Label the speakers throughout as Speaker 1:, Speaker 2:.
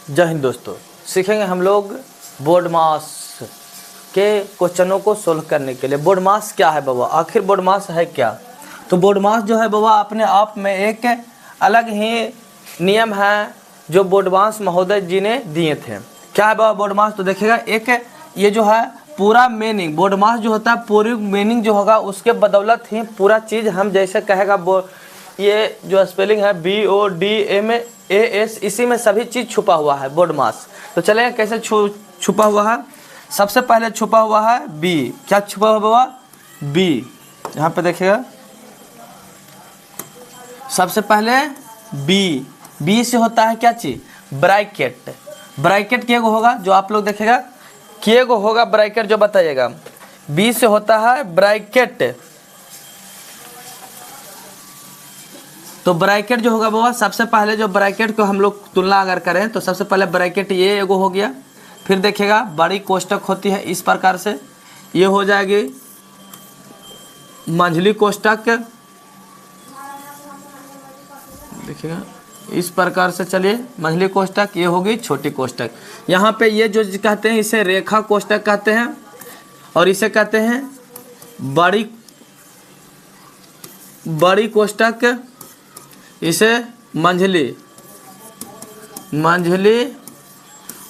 Speaker 1: जय हिंद दोस्तों, सीखेंगे हम लोग बोर्ड मास के क्वेश्चनों को सोल्व करने के लिए। बोर्ड मास क्या है बाबा, आखिर बोर्ड मास है क्या? तो बोर्ड मास जो है बाबा अपने आप में एक अलग ही नियम है जो बोर्ड मास महोदय जी ने दिए थे। क्या है बाबा बोर्ड मास? तो देखिएगा, एक ये जो है पूरा मीनिंग, बोर्ड मास जो होता है पूरी मीनिंग जो होगा उसके बदौलत ही पूरा चीज़ हम जैसे कहेगा, ये जो स्पेलिंग है BODMAS, इसी में सभी चीज़ छुपा हुआ है बोर्ड मास। तो चलेंगे कैसे छुपा हुआ है। सबसे पहले छुपा हुआ है बी। क्या छुपा हुआ? बी। यहाँ पे देखिएगा, सबसे पहले बी से होता है क्या चीज? ब्रैकेट। ब्रैकेट के गो होगा जो आप लोग देखेगा, के गो होगा ब्रैकेट जो बताइएगा। बी से होता है ब्रैकेट। तो ब्रैकेट जो होगा बाबा, सबसे पहले जो ब्रैकेट को हम लोग तुलना अगर करें तो सबसे पहले ब्रैकेट ये एगो हो गया। फिर देखिएगा बड़ी कोष्टक होती है इस प्रकार से, ये हो जाएगी मंझली कोष्टक। देखिएगा इस प्रकार से, चलिए मंझली कोष्टक, ये होगी छोटी कोष्टक। यहाँ पे ये जो कहते हैं इसे रेखा कोष्टक कहते हैं और इसे कहते हैं बड़ी कोष्टक, इसे मंझली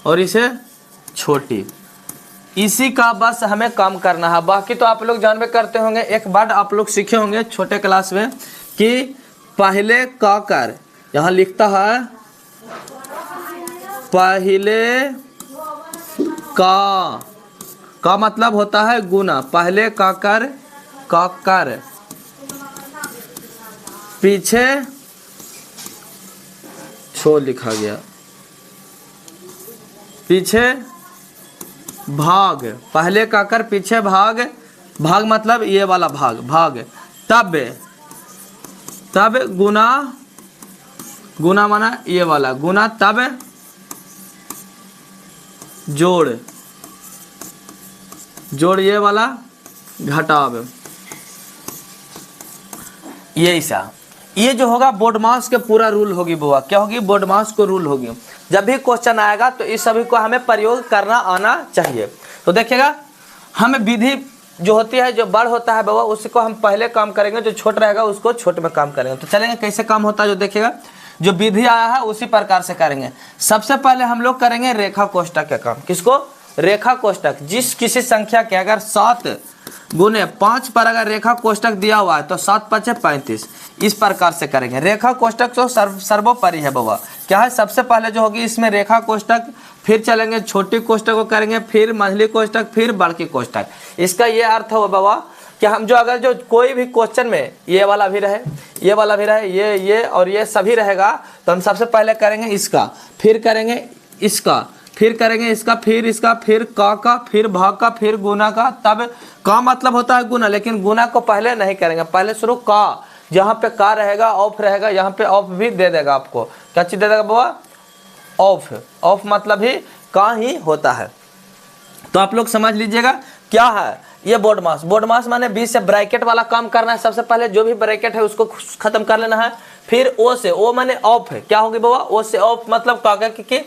Speaker 1: और इसे छोटी। इसी का बस हमें काम करना है, बाकी तो आप लोग जानबे करते होंगे। एक बार आप लोग सीखे होंगे छोटे क्लास में कि पहले का कर, यहाँ लिखता है पहले का मतलब होता है गुना। पहले का कर पीछे छो लिखा गया, पीछे भाग। पहले का कर पीछे भाग मतलब ये वाला भाग। तब गुना माना ये वाला गुना, तब जोड़ ये वाला घटाव। ये जो होगा बोर्ड मास के पूरा रूल होगी बुआ। क्या होगी? बोर्ड मास को रूल होगी। जब भी क्वेश्चन आएगा तो इस सभी को हमें प्रयोग करना आना चाहिए। तो देखिएगा, हमें विधि जो होती है, जो बड़ होता है बाबा उसको हम पहले काम करेंगे, जो छोट रहेगा उसको छोटे में काम करेंगे। तो चलेंगे कैसे काम होता है, जो देखिएगा जो विधि आया है उसी प्रकार से करेंगे। सबसे पहले हम लोग करेंगे रेखा कोष्टक का काम। किसको? रेखा कोष्टक। जिस किसी संख्या के अगर 7 गुने 5 पर अगर रेखा कोष्टक दिया हुआ है तो 7 5 35, इस प्रकार से करेंगे। रेखा कोष्टक तो सर्वोपरि है बाबा। क्या है? सबसे पहले जो होगी इसमें रेखा कोष्टक, फिर चलेंगे छोटी कोष्टक को करेंगे, फिर मंझली कोष्टक, फिर बड़की कोष्टक। इसका ये अर्थ हो बाबा कि हम जो अगर जो कोई भी क्वेश्चन में ये वाला भी रहे, ये वाला भी रहे, ये और ये सभी रहेगा, तो हम सबसे पहले करेंगे इसका, फिर करेंगे इसका, फिर करेंगे इसका, फिर इसका, फिर का, फिर भाग का, फिर गुना का। तब का मतलब होता है गुना, लेकिन गुना को पहले नहीं करेंगे, पहले शुरू का। जहाँ पे का रहेगा ऑफ रहेगा, यहाँ पे ऑफ भी दे देगा आपको। क्या चीज दे देगा बाबा? ऑफ मतलब ही का ही होता है। तो आप लोग समझ लीजिएगा क्या है ये बोर्ड मास। बोर्ड मास माने बी से ब्रैकेट वाला काम करना है। सबसे पहले जो भी ब्रैकेट है उसको खत्म कर लेना है। फिर ओ से, ओ माने ऑफ है। क्या होगी बाबा? ओ से ऑफ मतलब का की।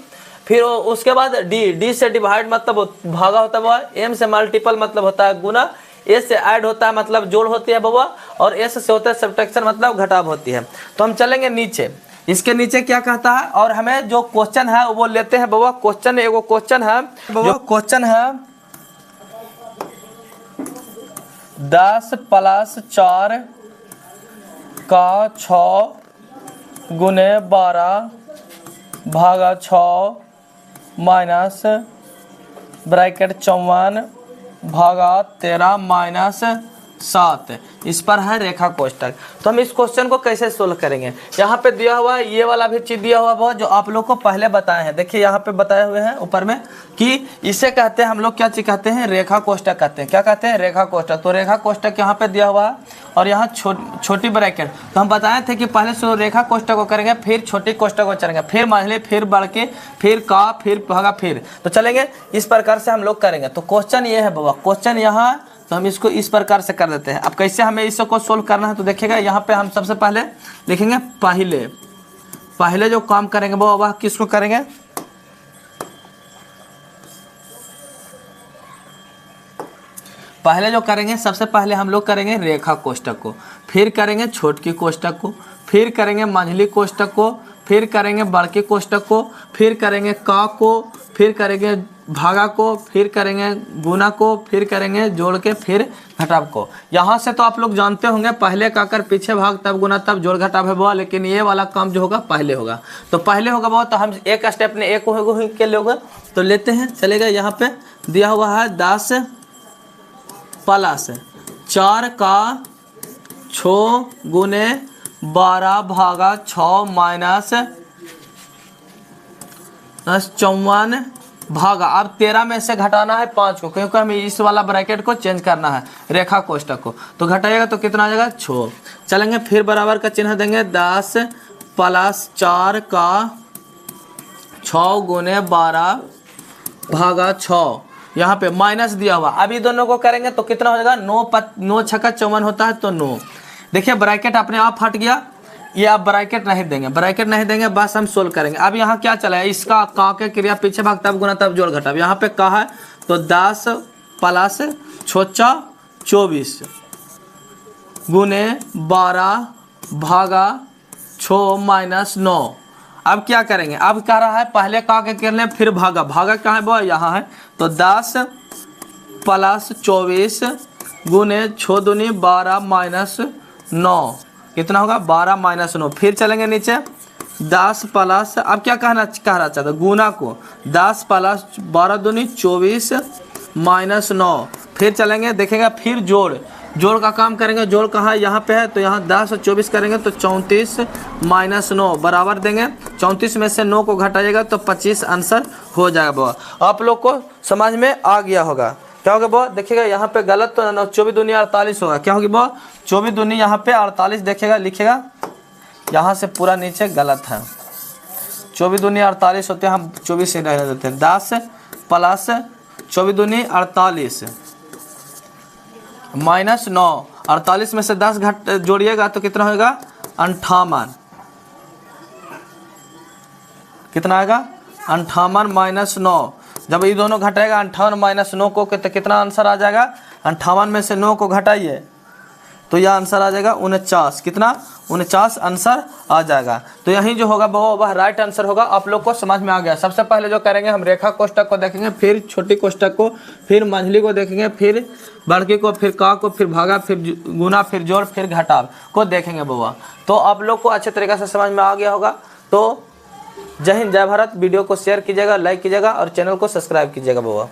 Speaker 1: फिर उसके बाद डी से डिवाइड मतलब भागा होता है बाबा। एम से मल्टीपल मतलब होता है गुना। ए से ऐड होता है मतलब जोड़ होती है बाबा। और एस से होता है सब्ट्रैक्शन मतलब घटाव होती है। तो हम चलेंगे नीचे, इसके नीचे क्या कहता है, और हमें जो क्वेश्चन है वो लेते हैं बाबा। क्वेश्चन एगो क्वेश्चन है बाबा, क्वेश्चन है 10 + 4 का 6 गुने 12 भागा 6 माइनस ब्रैकेट 54 भागा 13 - 7। इस पर है रेखा कोष्टक। तो हम इस क्वेश्चन को कैसे सोल्व करेंगे? यहाँ पे दिया हुआ है ये वाला भी चीज दिया हुआ है जो आप लोग को पहले बताए हैं। देखिए यहाँ पे बताए हुए हैं ऊपर में कि इसे कहते हैं हम लोग, क्या चीज कहते हैं? रेखा कोष्टक कहते हैं। क्या कहते हैं? रेखा कोष्टक। तो रेखा कोष्टक यहाँ पे दिया हुआ है और यहाँ छोटी ब्रैकेट। तो हम बताए थे कि पहले से रेखा कोष्टक को करेंगे, फिर छोटी कोष्टक को चलेंगे, फिर मंझली, फिर बड़के, फिर का, फिर भागा, फिर। तो चलेंगे इस प्रकार से हम लोग करेंगे। तो क्वेश्चन ये है बाबा, क्वेश्चन यहाँ तो हम इसको इस प्रकार से कर देते हैं। अब कैसे हमें इसको सोल्व करना है तो देखिएगा यहाँ पे हम सबसे पहले लिखेंगे पहले जो काम करेंगे वो वह किसको करेंगे, पहले जो करेंगे, सबसे पहले हम लोग करेंगे रेखा कोष्ठक को, फिर करेंगे छोटकी कोष्ठक को, फिर करेंगे मंझली कोष्ठक को, फिर करेंगे बड़के कोष्ठक को, फिर करेंगे का को, फिर करेंगे भागा को, फिर करेंगे गुना को, फिर करेंगे जोड़ के, फिर घटाव को। यहाँ से तो आप लोग जानते होंगे पहले का कर पीछे भाग तब गुना तब जोड़ घटाव है बुआ, लेकिन ये वाला काम जो होगा पहले होगा। तो पहले होगा बुआ, तो हम एक स्टेप ने एक हो के लोग तो लेते हैं, चलेगा। यहाँ पे दिया हुआ है 10 प्लस 4 का 6 गुने 12 भागा 6 माइनस 54 भागा, अब 13 में से घटाना है 5 को, क्योंकि हमें इस वाला ब्रैकेट को चेंज करना है रेखा कोष्ठक को। तो घटाएगा तो कितना आ जाएगा 6। चलेंगे फिर बराबर का चिन्ह देंगे, 10 प्लस 4 का 6 गुने 12 भागा 6, यहाँ पे माइनस दिया हुआ। अभी दोनों को करेंगे तो कितना हो जाएगा 9 छक्का 54 होता है, तो 9। देखिए ब्रैकेट अपने आप हट गया, ये आप ब्रैकेट नहीं देंगे, ब्रैकेट नहीं देंगे, बस हम सोल्व करेंगे। अब यहाँ क्या चला है, इसका का के क्रिया पीछे भाग तब गुना तब जोड़ घटाव। यहाँ पे का है तो 10 प्लस 6 24 गुने 12 भागा 6 माइनस 9। अब क्या करेंगे, अब कह रहा है पहले का के कर लें फिर भागा, भागा कहाँ है वो यहाँ है, तो 10 प्लस 24 गुने 6 दूनी 12 माइनस 9, कितना होगा 12 माइनस 9। फिर चलेंगे नीचे 10 प्लस, अब क्या कहना चाहता है गुना को, 10 प्लस 12 दूनी 24 माइनस 9। फिर चलेंगे देखेंगे, फिर जोड़ का काम करेंगे। जोड़ कहाँ यहाँ पे है, तो यहाँ 10 और 24 करेंगे तो 34 माइनस 9 बराबर देंगे। 34 में से 9 को घटाइएगा तो 25 आंसर हो जाएगा। बहुत आप लोग को समझ में आ गया होगा। क्या होगा बहुत, देखिएगा यहाँ पे गलत तो 24 दूनी 48 होगा। क्या होगी बहुत, 24 दूनी यहाँ पे 48 देखिएगा, लिखिएगा यहाँ से पूरा नीचे गलत है। 24 दूनी 48 होते हैं, हम 24 से रह देते हैं। 10 प्लस 24 दूनी 48 माइनस 9, 48 में से 10 घट जोड़िएगा तो कितना होगा 58, कितना आएगा 58 माइनस 9। जब ये दोनों घटाएगा 58 माइनस 9 को तो कितना आंसर आ जाएगा, 58 में से 9 को घटाइए तो यह आंसर आ जाएगा 49, कितना 49 आंसर आ जाएगा। तो यही जो होगा वह राइट आंसर होगा। आप लोग को समझ में आ गया। सबसे पहले जो करेंगे हम रेखा कोष्ठक को देखेंगे, फिर छोटी कोष्ठक को, फिर मंझली को देखेंगे, फिर बड़की को, फिर का को, फिर भागा, फिर गुना, फिर जोड़, फिर घटाव को देखेंगे बुआ। तो आप लोग को अच्छे तरीके से समझ में आ गया होगा। तो जय हिंद जय भारत। वीडियो को शेयर कीजिएगा, लाइक कीजिएगा और चैनल को सब्सक्राइब कीजिएगा बुआ।